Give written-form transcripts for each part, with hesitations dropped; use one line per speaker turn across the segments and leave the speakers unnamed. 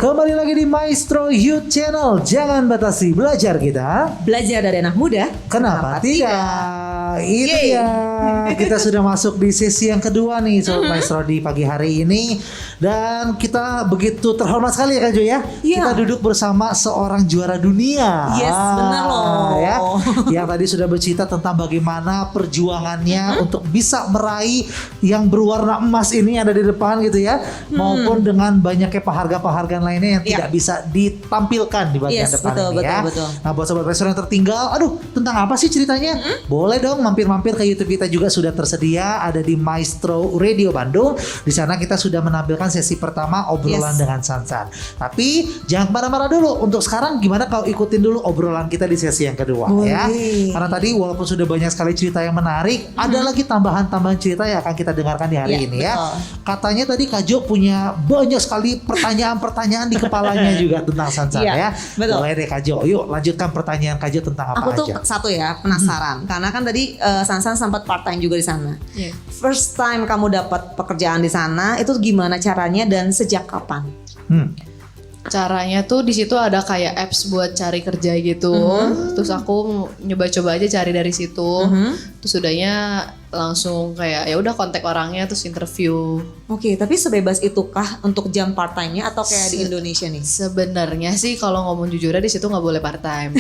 Kembali lagi di Maestro Youth Channel. Jangan batasi belajar kita.
Belajar dari anak muda.
Kenapa tidak? Itu ya. Kita sudah masuk di sesi yang kedua nih Sobat Maestro di pagi hari ini. Dan kita begitu terhormat sekali ya Kak Jo ya.
Iya.
Kita duduk bersama seorang juara dunia.
Yes, benar loh.
Ya. Yang tadi sudah bercerita tentang bagaimana perjuangannya untuk bisa meraih yang berwarna emas ini ada di depan gitu ya. Maupun dengan banyaknya penghargaan-penghargaan lainnya yang tidak bisa ditampilkan di bagian
Yes,
depan
betul,
ini ya.
betul.
Nah buat Sobat Maestro yang tertinggal, aduh tentang apa sih ceritanya? Boleh dong mampir-mampir ke YouTube kita juga sudah tersedia ada di Maestro Radio Bandung. Di sana kita sudah menampilkan sesi pertama obrolan dengan Sansan. Tapi jangan marah-marah dulu. Untuk sekarang gimana kalau ikutin dulu obrolan kita di sesi yang kedua ya. Karena tadi walaupun sudah banyak sekali cerita yang menarik, ada lagi tambahan-tambahan cerita yang akan kita dengarkan di hari ini ya. Katanya tadi Kak Jo punya banyak sekali pertanyaan-pertanyaan di kepalanya juga tentang Sansan ya.
Betul.
Boleh deh Kak Jo. Yuk lanjutkan pertanyaan Kak Jo tentang apa
Aku tuh
aja.
satu ya penasaran karena kan tadi Sansan sempat part time juga di sana. First time kamu dapat pekerjaan di sana itu gimana caranya dan sejak kapan?
Caranya tuh di situ ada kayak apps buat cari kerja gitu. Terus aku nyoba coba aja cari dari situ. Terus udahnya langsung kayak ya udah kontak orangnya terus interview.
Oke, tapi sebebas itukah untuk jam part time-nya atau kayak di Indonesia nih?
Sebenarnya sih kalau ngomong jujurnya di situ nggak boleh part time.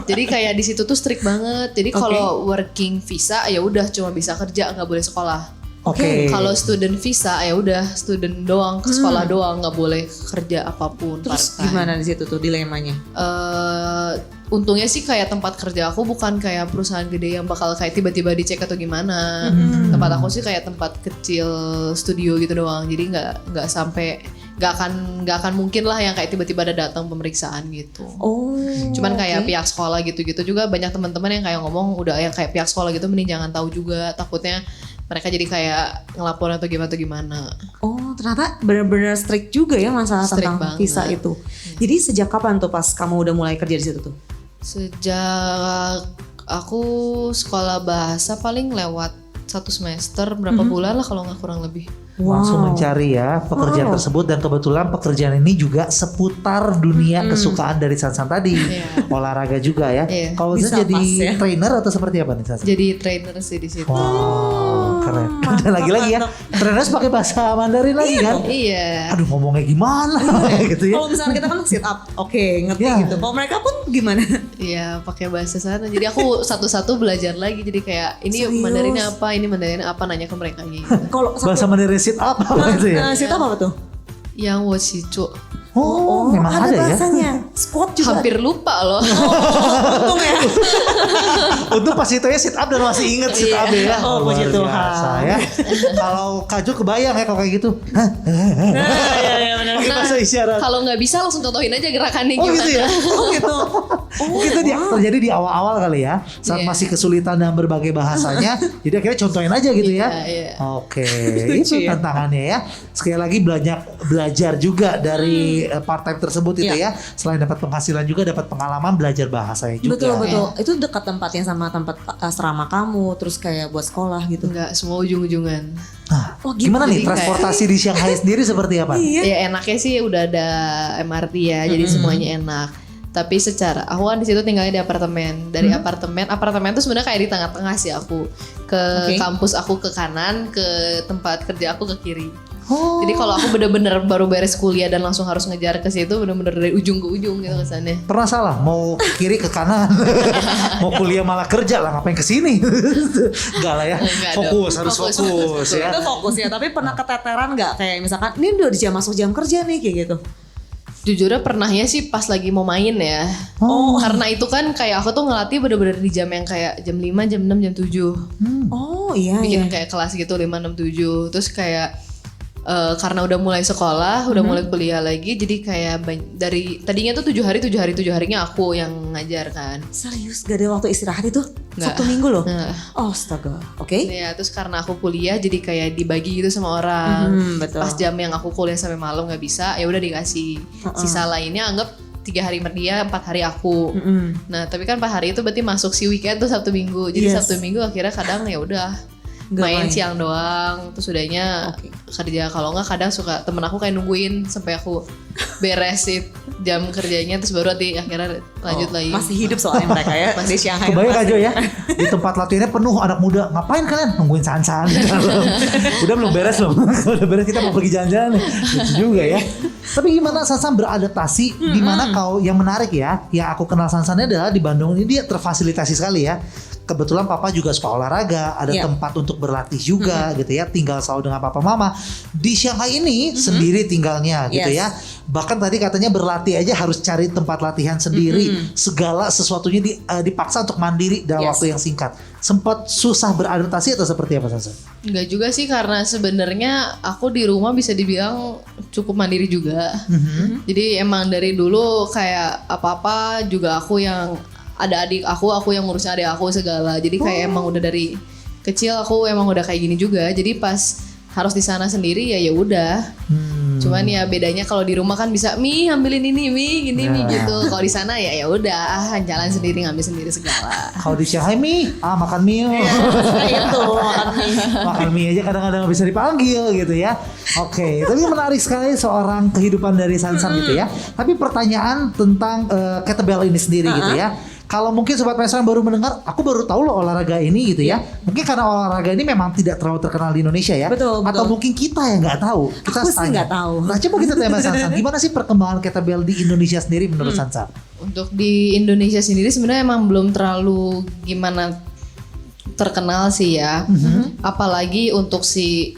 Jadi kayak di situ tuh strict banget. Jadi kalau working visa ya udah cuma bisa kerja nggak boleh sekolah.
Oke.
Kalau student visa ya udah student doang ke sekolah doang nggak boleh kerja apapun.
Terus
part-time.
gimana di situ tuh dilemanya?
Untungnya sih kayak tempat kerja aku bukan kayak perusahaan gede yang bakal kayak tiba-tiba dicek atau gimana. Tempat aku sih kayak tempat kecil studio gitu doang. Jadi nggak sampai nggak akan mungkin lah yang kayak tiba-tiba ada datang pemeriksaan gitu. Cuman kayak pihak sekolah gitu-gitu juga banyak teman-teman yang kayak ngomong udah yang kayak pihak sekolah gitu mending jangan tahu juga takutnya mereka jadi kayak ngelapor atau gimana.
Oh, ternyata benar-benar strict juga ya masalah
Strict
tentang
banget.
visa itu. Jadi sejak kapan tuh pas kamu udah mulai kerja di situ tuh?
Sejak aku sekolah bahasa paling lewat 1 semester berapa bulan lah kalau nggak kurang lebih.
Langsung mencari ya pekerjaan tersebut dan kebetulan pekerjaan ini juga seputar dunia kesukaan dari Sansan tadi. Olahraga juga ya. Kalau bisa jadi trainer atau seperti apa nih Sansan?
Jadi trainer sih di situ.
Wow, keren. Dan lagi-lagi ya, trainer pakai bahasa Mandarin lagi kan?
Iya.
Aduh ngomongnya gimana gitu ya.
Kalau misalnya kita kan sit up, oke ngerti gitu. Kalau mereka pun gimana?
Iya, pakai bahasa sana. Jadi aku satu-satu belajar lagi. Jadi kayak ini
Serius?
Mandarinnya apa, ini Mandarinnya apa, nanya ke mereka gitu.
Kalau
Bahasa Mandarin sit up apa itu ya?
sit up apa tuh?
Yang wosicu.
Oh, memang ada ya.
bahasanya. Squat juga.
Hampir lupa loh.
Untung ya.
Untung pas itu ya sit up dan masih inget sit up ya.
Oh,
Luar
puji Tuhan.
biasa ya. Kalau Kak Jo kebayang ya kalau kayak gitu.
Iya benar.
Pakai bahasa isyarat.
Kalau nggak bisa langsung contohin aja gerakannya
Oh
gimana.
gitu ya? Oh gitu. Itu dia terjadi di awal-awal kali ya. Saat masih kesulitan dalam berbagai bahasanya. Jadi akhirnya contohin aja gitu ya.
Iya.
Oke, itu tantangannya ya. Sekali lagi belajar juga dari part time tersebut itu ya. Selain dapat penghasilan juga dapat pengalaman belajar bahasanya juga.
Betul. Itu dekat tempatnya sama tempat asrama kamu, terus kayak buat sekolah gitu.
Enggak, semua ujung-ujungan.
Nah,
gitu.
gimana nih
Jadi
transportasi di Shanghai sendiri seperti apa?
Ya enaknya sih udah ada MRT ya, jadi semuanya enak. Tapi secara aku kan di situ tinggalnya di apartemen. Dari apartemen tuh sebenarnya kayak di tengah-tengah sih aku. Ke kampus aku ke kanan, ke tempat kerja aku ke kiri. Jadi kalau aku bener-bener baru beres kuliah dan langsung harus ngejar ke situ bener-bener dari ujung ke ujung gitu kesannya.
Pernah salah mau ke kiri ke kanan, mau kuliah malah kerja lah ngapain ke sini? Enggak lah ya.
Enggak
Fokus
dong.
harus fokus ya.
Itu fokus ya, tapi pernah keteteran nggak kayak misalkan ini udah di jam masuk jam kerja nih kayak gitu?
Jujurnya pernahnya sih pas lagi mau main ya. Karena itu kan kayak aku tuh ngelatih bener-bener di jam yang kayak jam 5, jam 6, jam 7.
Oh iya.
Bikin kayak kelas gitu 5, 6, 7. Terus kayak karena udah mulai sekolah, udah mulai kuliah lagi, jadi kayak dari tadinya tuh 7 harinya aku yang ngajar kan.
Serius gak ada waktu istirahat itu?
Nggak.
Sabtu Minggu loh?
Nah.
Oh astaga, oke.
Ya terus karena aku kuliah jadi kayak dibagi gitu sama orang.
Betul.
Pas jam yang aku kuliah sampai malam nggak bisa, ya udah dikasih. Sisa lainnya anggap 3 hari dia, 4 hari aku. Nah tapi kan 4 hari itu berarti masuk si weekend tuh Sabtu Minggu. Jadi Sabtu Minggu akhirnya kadang ya udah main siang doang, terus udahnya
Oke.
kerja. Kalau nggak kadang suka temen aku kayak nungguin sampai aku beresin jam kerjanya, terus baru nanti akhirnya lanjut lagi.
Masih hidup soalnya mereka ya di Shanghai.
Kebayang
Masih.
aja ya, di tempat latihannya penuh anak muda. Ngapain kalian? Nungguin Sansan di dalam. Udah belum beres belum? Udah beres kita mau pergi jalan-jalan nih. Gitu juga ya. Tapi gimana Sansan beradaptasi? Dimana kau yang menarik ya, yang aku kenal Sansannya adalah di Bandung ini dia terfasilitasi sekali ya. Kebetulan papa juga suka olahraga, ada
Iya.
tempat untuk berlatih juga gitu ya. Tinggal selalu dengan papa mama. Di Shanghai ini sendiri tinggalnya gitu
Yes.
ya. Bahkan tadi katanya berlatih aja harus cari tempat latihan sendiri. Segala sesuatunya dipaksa untuk mandiri dalam
Yes.
waktu yang singkat. Sempat susah beradaptasi atau seperti apa Sansan?
Enggak juga sih, karena sebenarnya aku di rumah bisa dibilang cukup mandiri juga. Jadi emang dari dulu kayak apa-apa juga aku yang ada adik aku yang ngurusin adik aku segala. Jadi kayak emang udah dari kecil aku emang udah kayak gini juga. Jadi pas harus di sana sendiri ya udah. Cuman ya bedanya kalau di rumah kan bisa ambilin ini gini gitu. Kalau di sana ya udah jalan sendiri, ngambil sendiri segala.
Kalau di Shanghai makan mie.
Itu makan mie.
Makan mie aja kadang-kadang nggak bisa dipanggil gitu ya. Oke, tapi menarik sekali seorang kehidupan dari Sansan gitu ya. Tapi pertanyaan tentang kettlebell ini sendiri gitu ya. Kalau mungkin Sobat Maestro yang baru mendengar, aku baru tahu loh olahraga ini gitu ya. Mungkin karena olahraga ini memang tidak terlalu terkenal di Indonesia ya.
Betul, betul.
Atau mungkin kita yang nggak tahu. Kita
Aku sih
tanya.
nggak tahu.
Nah coba kita tanya Mas Sansan, gimana sih perkembangan kettlebell di Indonesia sendiri menurut Sansan?
Untuk di Indonesia sendiri sebenarnya emang belum terlalu gimana terkenal sih ya. Apalagi untuk si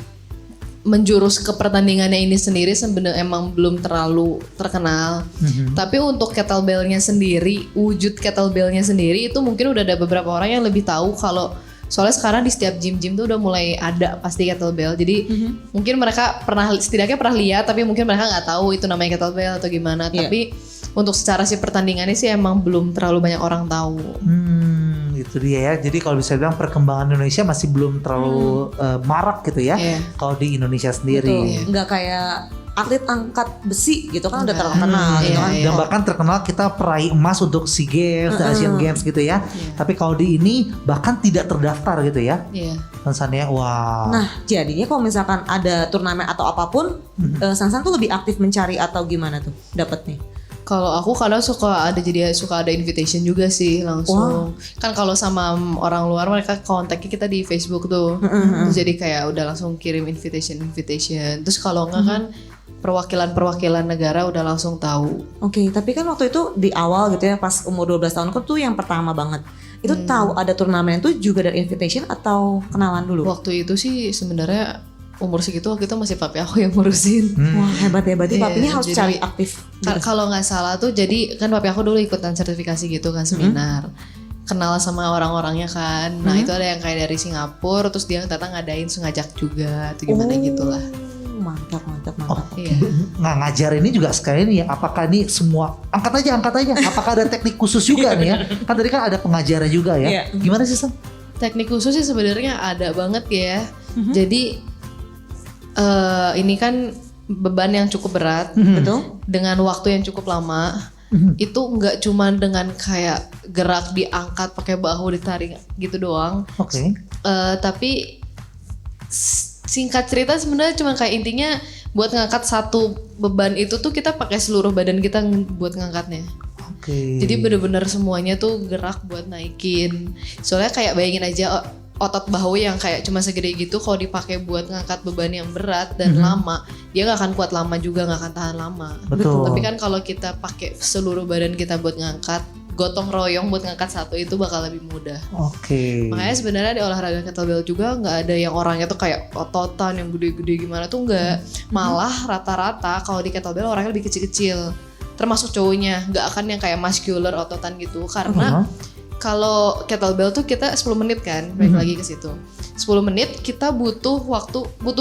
menjurus ke pertandingannya ini sendiri sebenarnya emang belum terlalu terkenal. Tapi untuk kettlebellnya sendiri, wujud kettlebellnya sendiri itu mungkin udah ada beberapa orang yang lebih tahu kalau soalnya sekarang di setiap gym-gym tuh udah mulai ada pasti kettlebell. Jadi mungkin mereka setidaknya pernah lihat, tapi mungkin mereka nggak tahu itu namanya kettlebell atau gimana.
Iya.
Tapi untuk secara si pertandingannya sih emang belum terlalu banyak orang tahu.
Itu dia ya. Jadi kalau bisa bilang perkembangan Indonesia masih belum terlalu marak gitu ya.
Iya.
Kalau di Indonesia sendiri.
Betul. Nggak kayak atlet angkat besi gitu kan udah terkenal gitu
iya,
kan.
iya.
Dan bahkan terkenal kita peraih emas untuk SEA Games, dan Asian Games gitu ya. Tapi kalau di ini bahkan tidak terdaftar gitu ya.
Iya.
Sansannya wah.
Nah jadinya kalau misalkan ada turnamen atau apapun, Sansan tuh lebih aktif mencari atau gimana tuh dapetnya?
Kalau aku kadang suka ada invitation juga sih langsung. Kan kalau sama orang luar mereka kontaknya kita di Facebook tuh. Terus jadi kayak udah langsung kirim invitation. Terus kalau enggak kan perwakilan negara udah langsung tahu.
Oke, tapi kan waktu itu di awal gitu ya pas umur 12 tahun kan tuh yang pertama banget. Itu tahu ada turnamen itu juga dari invitation atau kenalan dulu?
Waktu itu sih sebenarnya umur segitu waktu itu masih papi aku yang ngurusin.
Wah hebat ya, berarti
Iya,
papinya harus
jadi-
cari aktif.
Kalau nggak salah tuh jadi kan papi aku dulu ikutan sertifikasi gitu kan seminar. Kenal sama orang-orangnya kan. Nah itu ada yang kayak dari Singapura, terus dia datang ngadain ngajak juga atau gimana gitu lah.
Mantap.
Iya.
Nggak ngajar ini juga sekali nih ya. Apakah ini semua angkat aja. Apakah ada teknik khusus juga nih ya? Kan tadi kan ada pengajarnya juga ya.
Iya.
Gimana sih San?
Teknik khusus sih sebenarnya ada banget ya. Jadi ini kan beban yang cukup berat,
Betul?
dengan waktu yang cukup lama. Itu nggak cuma dengan kayak gerak diangkat pakai bahu ditarik gitu doang.
Oke.
Tapi singkat cerita sebenarnya cuma kayak intinya buat ngangkat satu beban itu tuh kita pakai seluruh badan kita buat ngangkatnya.
Oke.
Jadi bener-bener semuanya tuh gerak buat naikin. Soalnya kayak bayangin aja otot bahu yang kayak cuma segede gitu kalau dipakai buat ngangkat beban yang berat dan lama, dia nggak akan kuat lama juga, nggak akan tahan lama.
Betul.
Tapi kan kalau kita pakai seluruh badan kita buat ngangkat, gotong royong buat ngangkat satu itu bakal lebih mudah.
Oke.
Makanya sebenarnya di olahraga kettlebell juga nggak ada yang orangnya tuh kayak ototan yang gede-gede gimana tuh nggak. Malah rata-rata kalau di kettlebell orangnya lebih kecil-kecil. Termasuk cowoknya, nggak akan yang kayak muscular ototan gitu. Karena kalau kettlebell tuh kita 10 menit kan, balik lagi ke situ. 10 menit kita butuh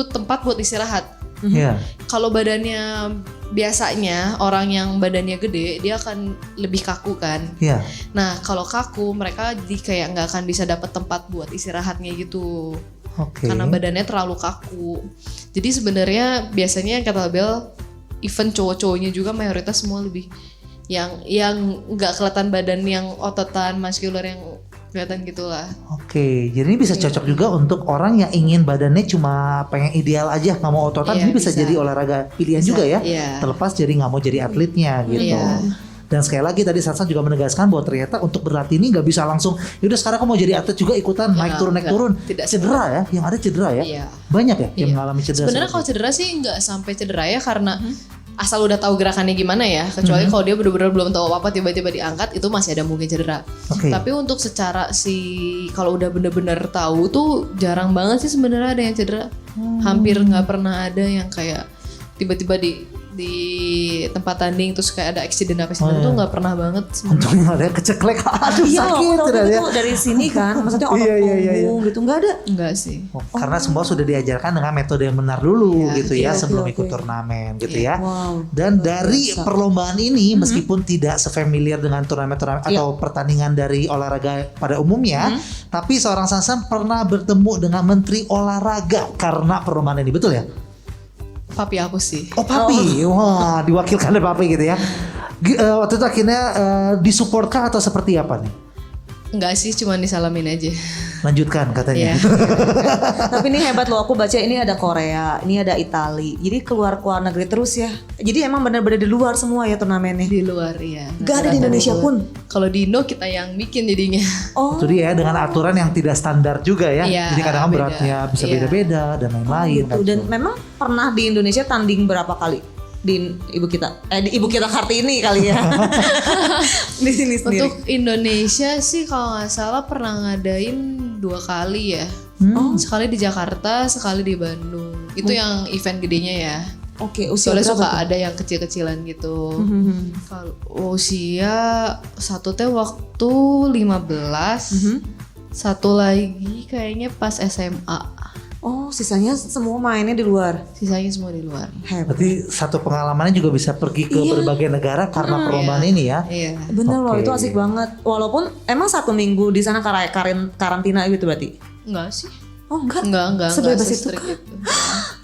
tempat buat istirahat.
Iya.
Kalau badannya biasanya orang yang badannya gede dia akan lebih kaku kan.
Iya.
Nah kalau kaku mereka jadi kayak nggak akan bisa dapat tempat buat istirahatnya gitu.
Oke.
Karena badannya terlalu kaku. Jadi sebenarnya biasanya kettlebell even cowok-cowoknya juga mayoritas semua lebih yang nggak kelihatan badan yang ototan muscular yang kelihatan gitulah.
Oke, jadi ini bisa cocok juga untuk orang yang ingin badannya cuma pengen ideal aja, nggak mau ototan.
Iya,
Ini bisa
bisa.
jadi olahraga pilihan
Bisa,
juga ya.
iya.
Terlepas jadi nggak mau jadi atletnya gitu.
Iya.
Dan sekali lagi tadi Sansan juga menegaskan bahwa ternyata untuk berlatih ini nggak bisa langsung. Yaudah sekarang aku mau jadi atlet juga ikutan naik turun
Tidak
cedera ya, yang ada cedera ya.
Iya.
Banyak ya yang
Iya.
mengalami cedera.
Sebenarnya kalau
seperti
cedera sih nggak sampai cedera ya karena asal udah tahu gerakannya gimana ya. Kecuali kalau dia benar-benar belum tahu apa tiba-tiba diangkat itu masih ada mungkin cedera.
Oke.
Tapi untuk secara kalau udah benar-benar tahu tuh jarang banget sih sebenarnya ada yang cedera. Hampir nggak pernah ada yang kayak tiba-tiba di tempat tanding terus kayak ada accident apa sih tuh nggak pernah banget sebenarnya.
Untungnya nggak ada keceklek. Aduh
Iya loh,
sakit
waktu
tidak ya.
itu dari sini kan, maksudnya otot
Iya, iya, iya,
punggung gitu nggak ada.
Enggak sih.
Karena semua sudah diajarkan dengan metode yang benar dulu
Iya,
gitu ya
oke,
sebelum
oke.
ikut turnamen gitu
Iya.
ya.
Wow.
Dan dari
biasa.
perlombaan ini meskipun tidak sefamiliar dengan turnamen-turnamen
Iya.
atau pertandingan dari olahraga pada umumnya, tapi seorang Sansan pernah bertemu dengan Menteri Olahraga karena perlombaan ini, betul ya?
Papi aku sih.
Oh papi, wah diwakilkan oleh papi gitu ya. Waktu itu akhirnya disupport kah atau seperti apa nih?
Enggak sih, cuma disalamin aja.
Lanjutkan katanya.
Iya.
Tapi ini hebat loh, aku baca ini ada Korea, ini ada Itali. Jadi keluar negeri terus ya. Jadi emang benar-benar di luar semua ya turnamennya.
Di luar ya.
Gak ada di Indonesia pun.
Kalau di Indo kita yang bikin jadinya.
Oh.
Itu dia dengan aturan yang tidak standar juga ya.
Iya,
Jadi kadang-kadang
beda.
beratnya bisa
Iya.
beda-beda dan lain-lain.
Gitu. Dan memang pernah di Indonesia tanding berapa kali? Di ibu kita Kartini kali ya. Di sini sendiri.
Untuk Indonesia sih kalau nggak salah pernah ngadain 2 kali ya. Sekali di Jakarta, sekali di Bandung. Itu yang event gedenya ya.
Oke, usia
Soalnya
berapa
suka
tuh?
ada yang kecil-kecilan gitu. Kalau usia satu teh waktu 15, satu lagi kayaknya pas SMA.
Oh, sisanya semua mainnya di luar.
Sisanya semua di luar.
Hebat.
Berarti satu pengalamannya juga bisa pergi ke berbagai negara karena perlombaan ini ya.
Iya.
Bener loh,
Oke.
itu asik banget. Walaupun emang 1 minggu di sana karantina gitu berarti.
Enggak sih.
Oh enggak.
Enggak
Sebebas itu.
se-strict itu.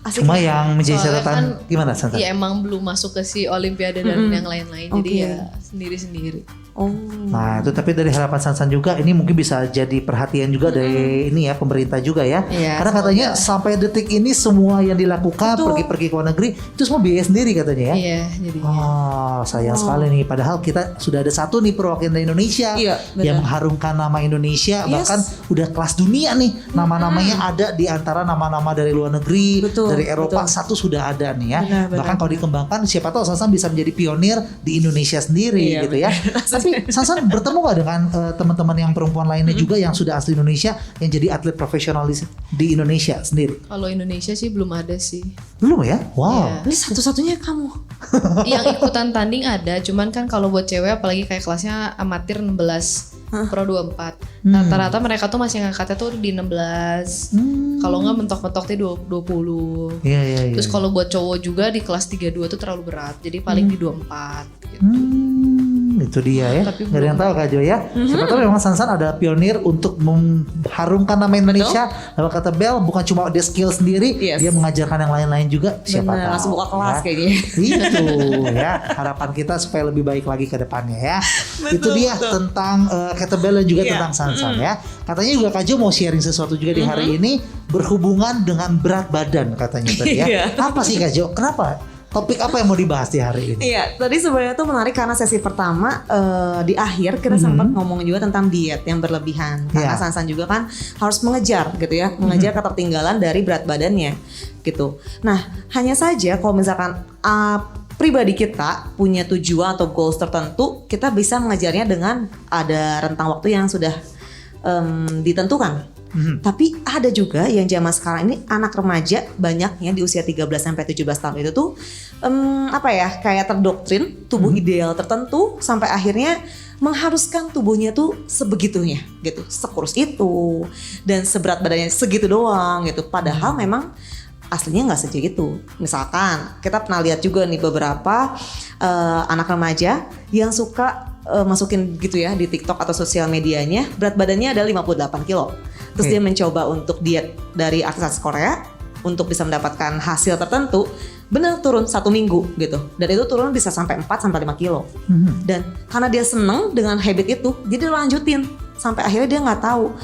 Asik.
Cuma yang menjadi
Soalnya
catatan
kan,
gimana Sansan?
Iya emang belum masuk ke si Olimpiade dan yang lain-lain. Jadi
Oke.
ya sendiri-sendiri.
Oh.
Nah itu tapi dari harapan Sansan juga ini mungkin bisa jadi perhatian juga dari ini ya pemerintah juga ya.
Iya,
Karena katanya sampai detik ini semua yang dilakukan pergi-pergi ke luar negeri itu semua biaya sendiri katanya ya.
Iya, jadinya.
Oh sayang sekali nih. Padahal kita sudah ada satu nih perwakilan dari Indonesia
Iya, benar.
yang mengharumkan nama Indonesia,
Yes.
bahkan udah kelas dunia nih. Nama-namanya ada di antara nama-nama dari luar negeri,
Betul,
dari Eropa
betul.
satu sudah ada nih ya.
Benar, benar,
Bahkan kalau dikembangkan siapa tahu Sansan bisa menjadi pionir di Indonesia sendiri
Iya,
gitu ya. Tapi Sansan bertemu gak dengan teman-teman yang perempuan lainnya juga yang sudah asli Indonesia yang jadi atlet profesional di Indonesia sendiri?
Kalau Indonesia sih belum ada sih.
Belum ya? Wow.
Iya.
Ini satu-satunya kamu.
Yang ikutan tanding ada, cuman kan kalau buat cewek apalagi kayak kelasnya amatir 16, pro 24. Rata-rata mereka tuh masih ngangkatnya tuh di 16. Kalau nggak mentok-mentok tuh 20.
Iya, iya, iya.
Terus kalau buat cowok juga di kelas 32 tuh terlalu berat. Jadi paling di 24 gitu.
Itu dia ya.
Tapi
Gak ada yang tahu Kak Jo ya. Siapa tahu memang Sansan ada pionir untuk mengharumkan nama Indonesia. Lewat kata Bel bukan cuma dia skill sendiri,
Yes.
dia mengajarkan yang lain-lain juga. Siapa
Bener,
tahu.
langsung buka kelas
ya.
kayaknya.
Itu ya harapan kita supaya lebih baik lagi ke depannya ya. Itu dia tentang kettlebell dan juga
Iya.
tentang Sansan ya. Katanya juga Kak Jo mau sharing sesuatu juga di hari ini berhubungan dengan berat badan katanya tadi ya.
Iya.
Apa sih Kak Jo? Kenapa? Topik apa yang mau dibahas di hari ini?
Iya, tadi sebenarnya tuh menarik karena sesi pertama di akhir kita sempat ngomong juga tentang diet yang berlebihan. Karena
Iya.
Sansan juga kan harus mengejar gitu ya, mengejar ketertinggalan dari berat badannya gitu. Nah, hanya saja kalau misalkan pribadi kita punya tujuan atau goals tertentu, kita bisa mengejarnya dengan ada rentang waktu yang sudah ditentukan. Tapi ada juga yang zaman sekarang ini anak remaja banyaknya di usia 13 sampai 17 tahun itu tuh kayak terdoktrin tubuh ideal tertentu sampai akhirnya mengharuskan tubuhnya tuh sebegitunya gitu, sekurus itu dan seberat badannya segitu doang gitu. Padahal memang aslinya nggak segitu. Misalkan kita pernah lihat juga nih beberapa anak remaja yang suka masukin gitu ya di TikTok atau sosial medianya berat badannya ada 58 kilo. Terus dia mencoba untuk diet dari artis-artis Korea untuk bisa mendapatkan hasil tertentu, benar turun 1 minggu gitu. Dan itu turun bisa sampai 4 sampai 5 kilo. Dan karena dia seneng dengan habit itu, jadi dia lanjutin sampai akhirnya dia nggak tahu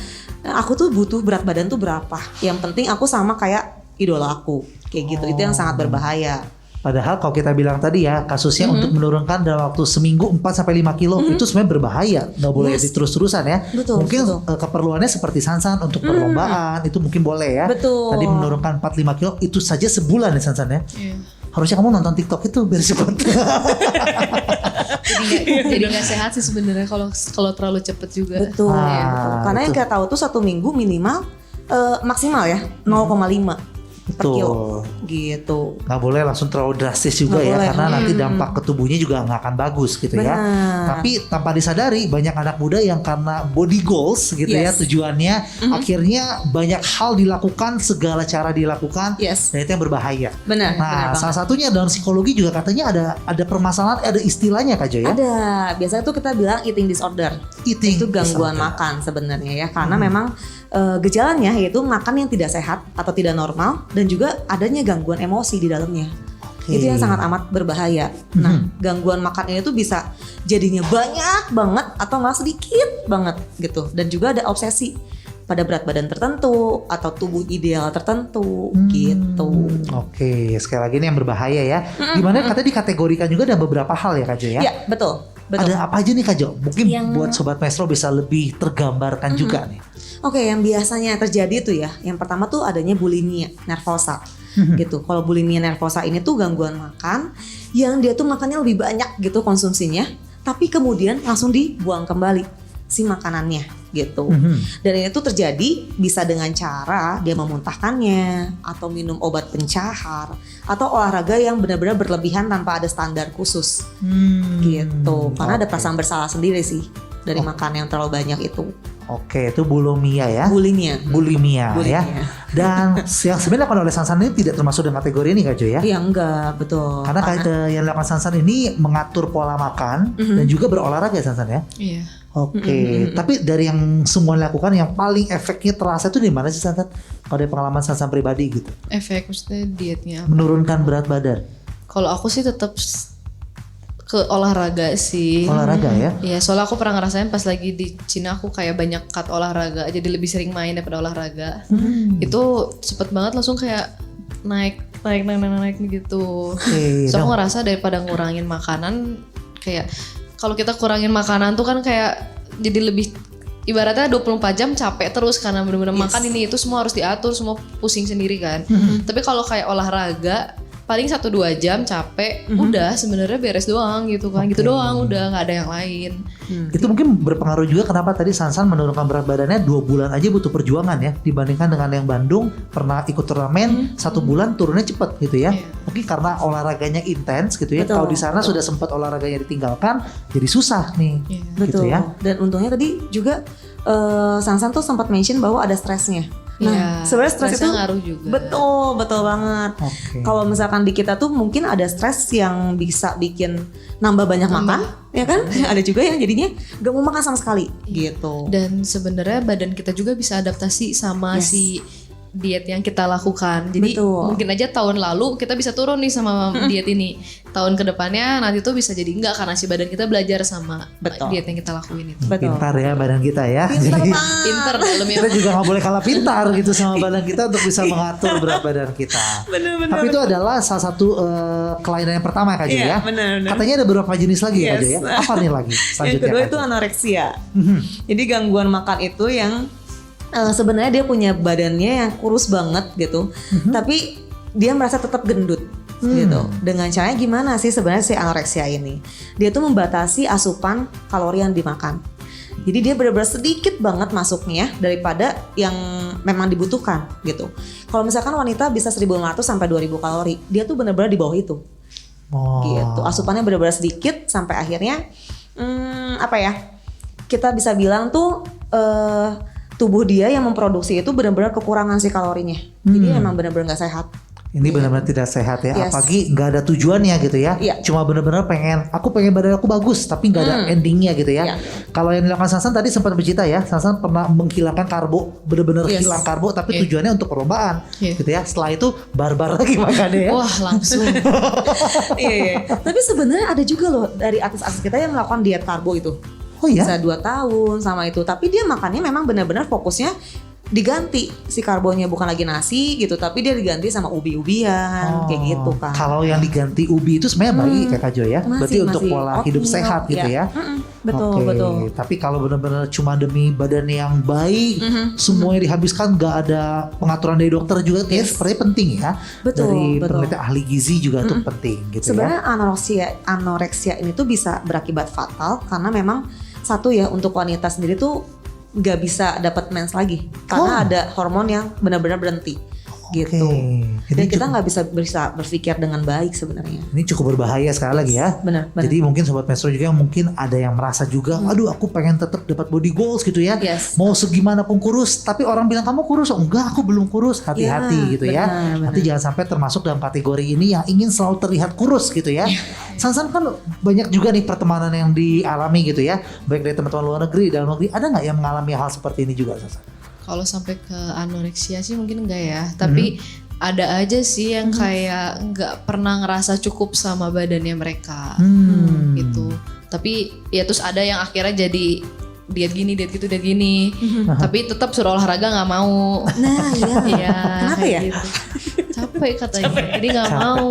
aku tuh butuh berat badan tuh berapa. Yang penting aku sama kayak idola aku kayak gitu. Itu yang sangat berbahaya.
Padahal kalau kita bilang tadi ya kasusnya untuk menurunkan dalam waktu seminggu 4-5 kilo itu sebenarnya berbahaya, nggak boleh terus-terusan ya.
Betul,
mungkin
betul.
Keperluannya seperti Sansan untuk perlombaan itu mungkin boleh ya.
Betul.
Tadi menurunkan 4-5 kilo itu saja sebulan ya Sansan ya.
Iya.
Harusnya kamu nonton TikTok itu biar cepat.
Jadi nggak sehat sih sebenarnya kalau terlalu cepet juga.
Betul.
Ah,
Betul. Karena yang
betul.
kita tahu tuh 1 minggu minimal maksimal ya 0,5 per
Betul.
kilo gitu.
Nggak boleh langsung terlalu drastis juga
Nggak
ya
boleh.
karena nanti dampak ke tubuhnya juga nggak akan bagus gitu ya.
Benar.
Tapi tanpa disadari banyak anak muda yang karena body goals gitu ya
Yes.
tujuannya akhirnya banyak hal dilakukan, segala cara dilakukan
Yes.
dan itu yang berbahaya.
Benar. benar
Nah,
banget.
salah satunya dalam psikologi juga katanya ada permasalahan, ada istilahnya Kak Jo ya.
Ada. Biasanya tuh kita bilang eating disorder.
Eating
Itu gangguan
disorder.
makan sebenarnya ya. Karena memang gejalanya yaitu makan yang tidak sehat atau tidak normal dan juga adanya gangguan emosi di dalamnya.
Oke.
Itu yang sangat amat berbahaya. Nah, gangguan makan ini tuh bisa jadinya banyak banget atau nggak sedikit banget gitu. Dan juga ada obsesi pada berat badan tertentu atau tubuh ideal tertentu gitu.
Oke, sekali lagi ini yang berbahaya ya. Dimana katanya dikategorikan juga ada beberapa hal ya Kak Jo ya.
Ya, betul. Betul.
Ada apa aja nih Kak Jo? Mungkin
Yang-
buat Sobat Maestro bisa lebih tergambarkan juga nih.
Oke, yang biasanya terjadi tuh ya, yang pertama tuh adanya bulimia nervosa gitu. Kalau bulimia nervosa ini tuh gangguan makan yang dia tuh makannya lebih banyak gitu konsumsinya, tapi kemudian langsung dibuang kembali si makanannya gitu. Dan ini tuh terjadi bisa dengan cara dia memuntahkannya atau minum obat pencahar atau olahraga yang benar-benar berlebihan tanpa ada standar khusus gitu. Karena ada
oke.
perasaan bersalah sendiri sih dari makan yang terlalu banyak itu.
Oke, itu bulimia ya.
Bulimia.
Bulimia ya.
Bulimia.
Dan yang sebenarnya dilakukan oleh Sansan ini tidak termasuk dalam kategori ini Kak Jo ya.
Iya enggak, betul.
Karena yang dilakukan Sansan ini mengatur pola makan dan juga berolahraga ya Sansan ya.
Iya.
Oke, tapi dari yang semua dilakukan yang paling efeknya terasa itu di mana sih Sansan? Kalau dari pengalaman Sansan pribadi gitu.
Efek maksudnya dietnya.
Menurunkan berat badan.
Kalau aku sih tetap ke olahraga sih.
Olahraga ya.
Iya, soalnya aku pernah ngerasain pas lagi di Cina aku kayak banyak cut olahraga, jadi lebih sering main daripada olahraga. Itu cepet banget langsung kayak naik gitu.
Oke,
So aku
dong.
ngerasa daripada ngurangin makanan, kayak kalau kita kurangin makanan tuh kan kayak jadi lebih ibaratnya 24 jam capek terus karena bener-bener makan ini itu semua harus diatur, semua pusing sendiri kan. Tapi kalau kayak olahraga paling 1-2 jam capek, udah sebenarnya beres doang gitu kan. Gitu doang, udah nggak ada yang lain.
Itu mungkin berpengaruh juga kenapa tadi Sansan menurunkan berat badannya 2 bulan aja butuh perjuangan ya dibandingkan dengan yang Bandung pernah ikut turnamen 1 bulan turunnya cepet gitu ya.
Iya.
Mungkin karena olahraganya intens gitu ya.
Betul,
Kalau di sana sudah sempat olahraganya ditinggalkan jadi susah nih.
Iya.
Gitu
Betul.
ya.
Dan untungnya tadi juga Sansan tuh sempat mention bahwa ada stresnya. Nah,
Iya,
sebenarnya stres
stresnya
itu
ngaruh juga.
betul banget.
Oke.
Kalau misalkan di kita tuh mungkin ada stres yang bisa bikin nambah banyak makan, ya kan? Ada juga yang jadinya gak mau makan sama sekali, gitu.
Dan sebenarnya badan kita juga bisa adaptasi sama
Yes.
si diet yang kita lakukan. Jadi
Betul.
mungkin aja tahun lalu kita bisa turun nih sama diet ini. Tahun kedepannya nanti tuh bisa jadi enggak karena si badan kita belajar sama
Betul.
diet yang kita lakuin itu.
Betul.
Pintar ya badan kita ya.
Pinter
Jadi
banget.
Pinter dalamnya.
kita juga nggak boleh kalah pintar gitu sama badan kita untuk bisa mengatur berat badan kita.
Bener-bener.
Tapi itu adalah salah satu kelainan yang pertama Kak Jo
Iya,
ya.
bener-bener.
Katanya ada beberapa jenis lagi ya Kak Jo
Yes.
ya. Apa nih lagi?
Yang
Selanjutnya,
kedua
Kak
itu
Jo?
anoreksia. Jadi gangguan makan itu yang sebenarnya dia punya badannya yang kurus banget gitu, tapi dia merasa tetap gendut gitu. Dengan caranya gimana sih sebenarnya si anoreksia ini? Dia tuh membatasi asupan kalori yang dimakan. Jadi dia benar-benar sedikit banget masuknya daripada yang memang dibutuhkan gitu. Kalau misalkan wanita bisa 1.500 sampai 2.000 kalori, dia tuh benar-benar di bawah itu.
Oh.
Gitu. Asupannya benar-benar sedikit sampai akhirnya apa ya? Kita bisa bilang tuh tubuh dia yang memproduksi itu benar-benar kekurangan si kalorinya. Jadi emang benar-benar nggak sehat.
Ini benar-benar tidak sehat ya,
Yes.
apalagi nggak ada tujuannya gitu ya.
Iya.
Cuma benar-benar aku pengen badan aku bagus, tapi nggak ada endingnya gitu ya.
Iya.
Kalau yang dilakukan Sansan tadi sempat bercerita ya, Sansan pernah menghilangkan karbo, benar-benar
Yes.
hilang karbo, tapi
Iya.
tujuannya untuk perlombaan,
Iya.
gitu ya. Setelah itu barbar lagi makannya ya.
Wah, langsung.
Iya. Tapi sebenarnya ada juga loh dari artis-artis kita yang melakukan diet karbo itu.
Oh ya?
Bisa 2 tahun sama itu. Tapi dia makannya memang benar-benar fokusnya diganti si karbonnya, bukan lagi nasi gitu, tapi dia diganti sama ubi-ubian kayak gitu kan.
Kalau yang diganti ubi itu sebenarnya baik ya Kak Jo ya. Berarti untuk
masih
pola hidup
oatmeal,
sehat gitu ya.
Betul,
Oke.
betul.
Tapi kalau benar-benar cuma demi badan yang baik, semuanya dihabiskan, nggak ada pengaturan dari dokter juga, kayaknya sepertinya penting ya.
Betul,
dari
betul.
penelitian ahli gizi juga tuh penting gitu
Sebenarnya
ya.
anoreksia ini tuh bisa berakibat fatal karena memang satu ya, untuk wanita sendiri tuh nggak bisa dapat mens lagi karena ada hormon yang benar-benar berhenti gitu. Dan kita nggak bisa berpikir dengan baik sebenarnya.
Ini cukup berbahaya sekali lagi ya.
Benar.
Jadi mungkin sobat Maestro juga yang mungkin ada yang merasa juga, aduh aku pengen tetap dapat body goals gitu ya.
Yes.
Mau segimana pun kurus, tapi orang bilang kamu kurus, oh, enggak aku belum kurus. Hati-hati gitu ya.
benar.
Nanti jangan sampai termasuk dalam kategori ini yang ingin selalu terlihat kurus gitu ya. Sansan kan banyak juga nih pertemanan yang dialami gitu ya, baik dari teman-teman luar negeri, dalam negeri. Ada nggak yang mengalami hal seperti ini juga, Sansan?
Kalau sampai ke anoreksia sih mungkin enggak ya, tapi ada aja sih yang kayak nggak pernah ngerasa cukup sama badannya mereka gitu. Tapi ya terus ada yang akhirnya jadi diet gini, diet gitu, diet gini, tapi tetap suruh olahraga nggak mau.
Nah iya. Kenapa
kayak
ya?
gitu. Capek katanya, jadi nggak mau.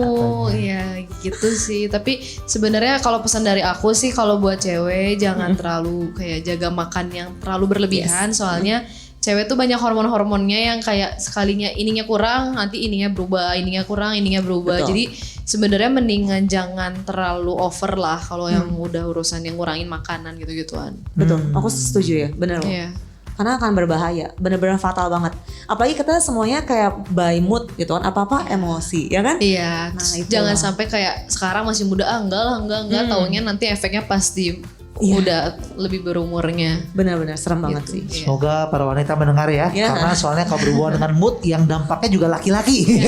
Ya gitu sih. Tapi sebenarnya kalau pesan dari aku sih, kalau buat cewek jangan terlalu kayak jaga makan yang terlalu berlebihan, soalnya cewek tuh banyak hormon-hormonnya yang kayak sekalinya ininya kurang, nanti ininya berubah, ininya kurang, ininya berubah.
Betul.
Jadi sebenarnya mendingan jangan terlalu over lah kalau yang udah urusan yang ngurangin makanan gitu-gituan.
Betul, aku setuju ya, benar loh.
Iya.
Karena akan berbahaya, benar-benar fatal banget. Apalagi kita semuanya kayak by mood gitu kan, apa-apa emosi, ya kan?
Iya,
Nah, itulah.
jangan sampai kayak sekarang masih muda, enggak lah, enggak, taunya nanti efeknya pasti
Iya.
udah lebih berumurnya.
Benar-benar serem banget
Gitu,
sih.
iya.
Semoga para wanita mendengar ya,
Ya.
karena soalnya kalau berhubungan dengan mood yang dampaknya juga laki-laki.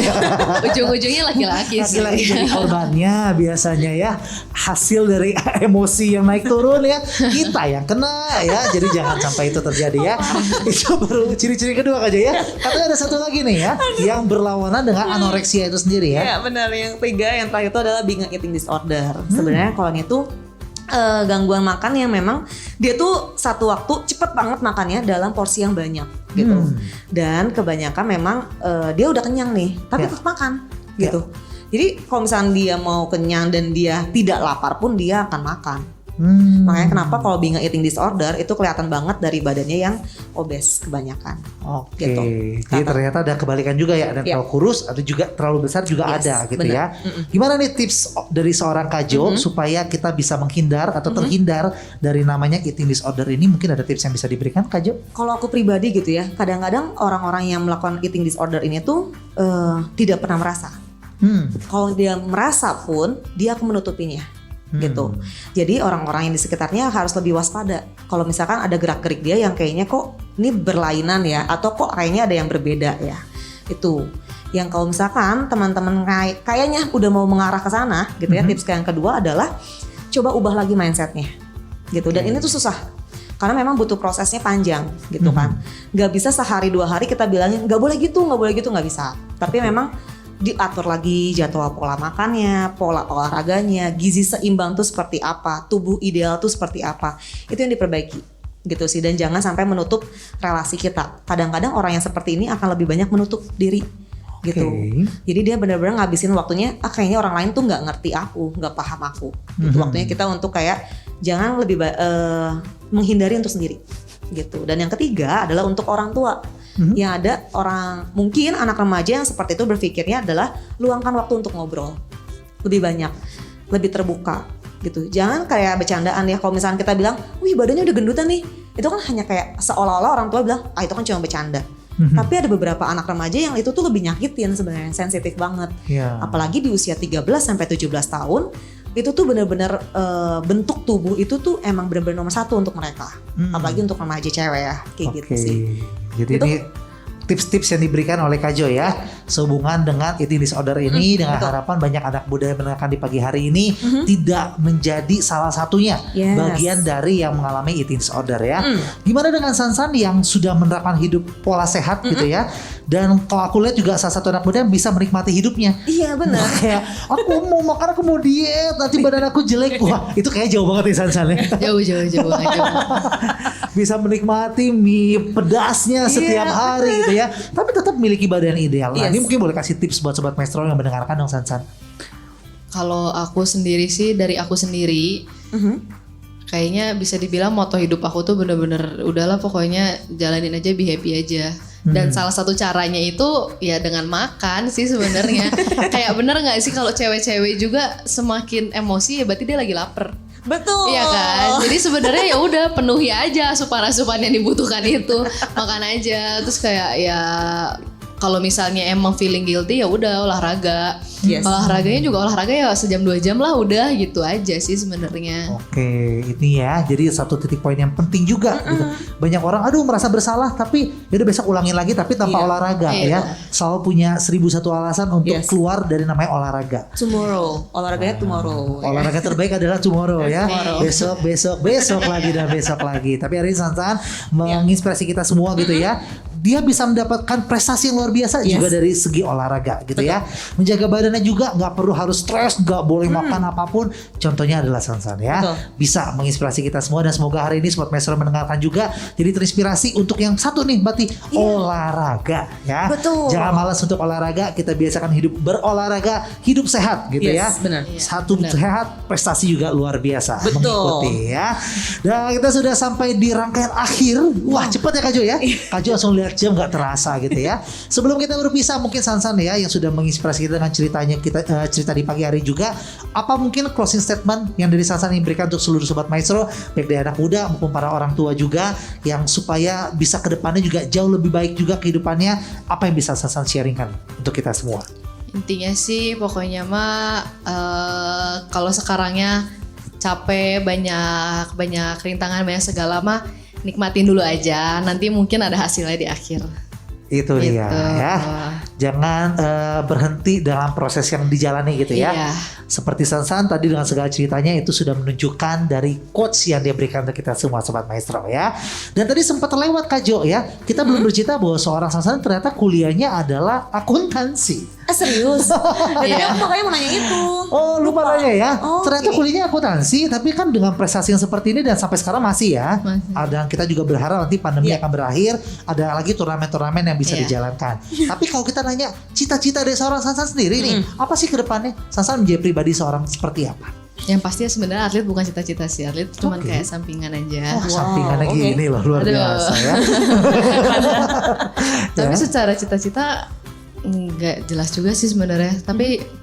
Ujung-ujungnya laki-laki sih.
Laki-laki jadi korbannya biasanya ya, hasil dari emosi yang naik turun ya, kita yang kena ya. Jadi jangan sampai itu terjadi ya. Itu baru ciri-ciri kedua aja ya. Katanya ada satu lagi nih ya, yang berlawanan dengan anoreksia itu sendiri ya.
Ya benar, yang tiga, yang terakhir itu adalah binge eating disorder. Sebenarnya kalau ini tuh gangguan makan yang memang dia tuh satu waktu cepet banget makannya dalam porsi yang banyak gitu. Dan kebanyakan memang dia udah kenyang nih, tapi tetap makan gitu. Jadi kalau misalnya dia mau kenyang dan dia tidak lapar pun dia akan makan. Makanya kenapa kalau binge eating disorder itu kelihatan banget dari badannya yang obes kebanyakan.
Oke,
Gitu.
jadi ternyata ada kebalikan juga ya, ada terlalu kurus, ada juga terlalu besar juga
Yes,
ada gitu
bener.
ya. Gimana nih tips dari seorang Kak Jo supaya kita bisa menghindar atau terhindar dari namanya eating disorder ini? Mungkin ada tips yang bisa diberikan Kak Jo?
Kalau aku pribadi gitu ya, kadang-kadang orang-orang yang melakukan eating disorder ini tuh tidak pernah merasa. Kalau dia merasa pun dia akan menutupinya. Gitu. Jadi orang-orang yang di sekitarnya harus lebih waspada. Kalau misalkan ada gerak-gerik dia yang kayaknya kok ini berlainan ya, atau kok kayaknya ada yang berbeda ya. Itu. Yang kalau misalkan teman-teman kayaknya udah mau mengarah ke sana gitu ya, tips yang kedua adalah coba ubah lagi mindsetnya. Gitu. Dan ini tuh susah. Karena memang butuh prosesnya panjang gitu kan. Gak bisa sehari 2 hari kita bilangin gak boleh gitu, gak bisa. Tapi memang diatur lagi jadwal pola makannya, pola olahraganya, gizi seimbang tuh seperti apa, tubuh ideal tuh seperti apa, itu yang diperbaiki gitu sih. Dan jangan sampai menutup relasi kita. Kadang-kadang orang yang seperti ini akan lebih banyak menutup diri gitu. Jadi dia benar-benar ngabisin waktunya, kayaknya orang lain tuh nggak ngerti aku, nggak paham aku. Gitu. Waktunya kita untuk kayak jangan lebih menghindari untuk sendiri gitu. Dan yang ketiga adalah untuk orang tua. Yang ada orang, mungkin anak remaja yang seperti itu berpikirnya adalah luangkan waktu untuk ngobrol lebih banyak, lebih terbuka gitu. Jangan kayak bercandaan ya. Kalau misalnya kita bilang, wih badannya udah gendutan nih, itu kan hanya kayak seolah-olah orang tua bilang, itu kan cuma bercanda. Tapi ada beberapa anak remaja yang itu tuh lebih nyakitin sebenarnya, sensitif banget. Apalagi di usia 13 sampai 17 tahun, itu tuh benar-benar bentuk tubuh itu tuh emang benar-benar nomor 1 untuk mereka. Apalagi untuk remaja cewek ya, kayak gitu sih.
Jadi
Itu,
ini tips-tips yang diberikan oleh Kak Jo ya sehubungan dengan eating disorder ini dengan harapan banyak anak muda yang mendengarkan di pagi hari ini tidak menjadi salah satunya bagian dari yang mengalami eating disorder ya. Gimana dengan Sansan yang sudah menerapkan hidup pola sehat gitu ya, dan kalau aku lihat juga salah satu anak muda yang bisa menikmati hidupnya.
Iya benar.
Kayak aku mau makan, aku mau diet, nanti badan aku jelek. Wah itu kayaknya jauh banget nih Sansan ya.
Jauh.
Bisa menikmati mie pedasnya setiap hari gitu ya, tapi tetap memiliki badan ideal. Nah ini mungkin boleh kasih tips buat Sobat Maestro yang mendengarkan dong Sansan.
Kalau aku sendiri sih, dari aku sendiri kayaknya bisa dibilang moto hidup aku tuh bener-bener udahlah pokoknya jalanin aja, be happy aja. Dan salah satu caranya itu ya dengan makan sih sebenarnya. Kayak bener nggak sih kalau cewek-cewek juga semakin emosi ya berarti dia lagi lapar.
Betul.
Iya kan. Jadi sebenarnya ya udah penuhi aja asupan-asupan yang dibutuhkan itu, makan aja. Terus kayak ya kalau misalnya emang feeling guilty ya udah olahraga. Olahraganya juga olahraga ya sejam 2 jam lah udah gitu aja sih sebenarnya.
Oke, ini ya. Jadi satu titik poin yang penting juga gitu. Banyak orang aduh merasa bersalah tapi yaudah besok ulangin lagi tapi tanpa olahraga ya. Selalu punya 1001 alasan untuk keluar dari namanya olahraga.
Tomorrow, olahraganya tomorrow.
Olahraga terbaik adalah tomorrow ya. Besok lagi dan besok lagi. Tapi hari ini Sansan menginspirasi kita semua gitu ya. Dia bisa mendapatkan prestasi yang luar biasa juga dari segi olahraga gitu ya. Menjaga badannya juga nggak perlu harus stres, nggak boleh makan apapun. Contohnya adalah Sansan ya. Bisa menginspirasi kita semua dan semoga hari ini Sobat Maestro mendengarkan juga jadi terinspirasi untuk yang satu nih berarti olahraga ya. Jangan malas untuk olahraga, kita biasakan hidup berolahraga, hidup sehat gitu ya. Satu sehat, prestasi juga luar biasa mengikuti ya. Dan kita sudah sampai di rangkaian akhir. Wah cepat ya Kak Jo ya. Kak Jo langsung lihat jam gak terasa gitu ya. Sebelum kita berpisah mungkin Sansan ya yang sudah menginspirasi kita dengan ceritanya cerita di pagi hari juga. Apa mungkin closing statement yang dari Sansan yang diberikan untuk seluruh Sobat Maestro baik dari anak muda maupun para orang tua juga yang supaya bisa ke depannya juga jauh lebih baik juga kehidupannya. Apa yang bisa Sansan sharingkan untuk kita semua?
Intinya sih pokoknya mah kalau sekarangnya capek banyak rintangan banyak segala mah nikmatin dulu aja, nanti mungkin ada hasilnya di akhir.
Itu dia ya. Jangan berhenti dalam proses yang dijalani gitu ya. Seperti Sansan tadi dengan segala ceritanya itu sudah menunjukkan dari quotes yang dia berikan untuk kita semua Sobat Maestro ya. Dan tadi sempat terlewat Kak Jo ya. Kita belum bercerita bahwa seorang Sansan ternyata kuliahnya adalah akuntansi.
Serius? Tadi aku makanya mau nanya itu.
Oh lupa nanya ya. Ternyata kuliahnya akuntansi tapi kan dengan prestasi yang seperti ini dan sampai sekarang masih ya. Dan kita juga berharap nanti pandemi akan berakhir. Ada lagi turnamen-turnamen yang bisa dijalankan. Tapi kalau kita nanya cita-cita dari seorang Sansan sendiri nih, apa sih ke depannya? Sansan menjadi pribadi seorang seperti apa?
Yang pasti sebenarnya atlet bukan cita-cita sih, atlet cuman kayak sampingan aja.
Sampingannya gini loh luar biasa ya.
Tapi secara cita-cita nggak jelas juga sih sebenarnya. Tapi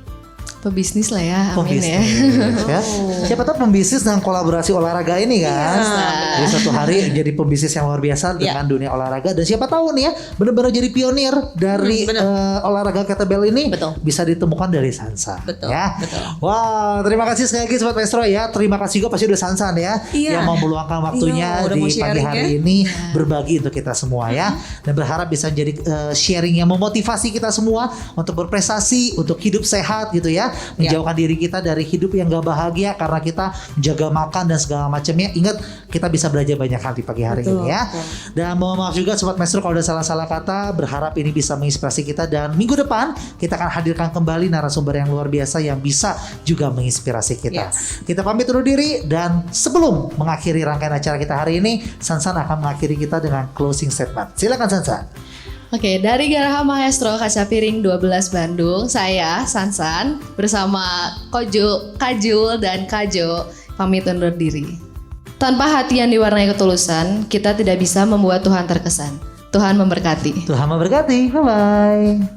pebisnis lah ya, amin ya.
Siapa tahu pembisnis dengan kolaborasi olahraga ini kan. Jadi suatu hari jadi pembisnis yang luar biasa dengan dunia olahraga. Dan siapa tahu nih ya benar-benar jadi pionir dari olahraga kettlebell ini bisa ditemukan dari Sansan. Ya. Wah terima kasih sekali lagi Sobat Maestro ya. Terima kasih juga pasti udah Sansan ya yang mau meluangkan waktunya di pagi hari ini berbagi untuk kita semua ya. Dan berharap bisa menjadi sharing yang memotivasi kita semua untuk berprestasi, untuk hidup sehat gitu ya. Menjauhkan diri kita dari hidup yang gak bahagia karena kita menjaga makan dan segala macamnya. Ingat kita bisa belajar banyak hal di pagi hari ini ya. Dan mohon maaf juga Sobat Maestro kalau ada salah-salah kata. Berharap ini bisa menginspirasi kita dan minggu depan kita akan hadirkan kembali narasumber yang luar biasa yang bisa juga menginspirasi kita. Kita pamit undur diri dan sebelum mengakhiri rangkaian acara kita hari ini, Sansan akan mengakhiri kita dengan closing statement. Silakan Sansan.
Oke, dari Garaha Maestro Kaca Piring 12 Bandung, saya Sansan bersama Kajul dan Kajo pamit undur diri. Tanpa hati yang diwarnai ketulusan, kita tidak bisa membuat Tuhan terkesan. Tuhan memberkati.
Tuhan memberkati. Bye-bye.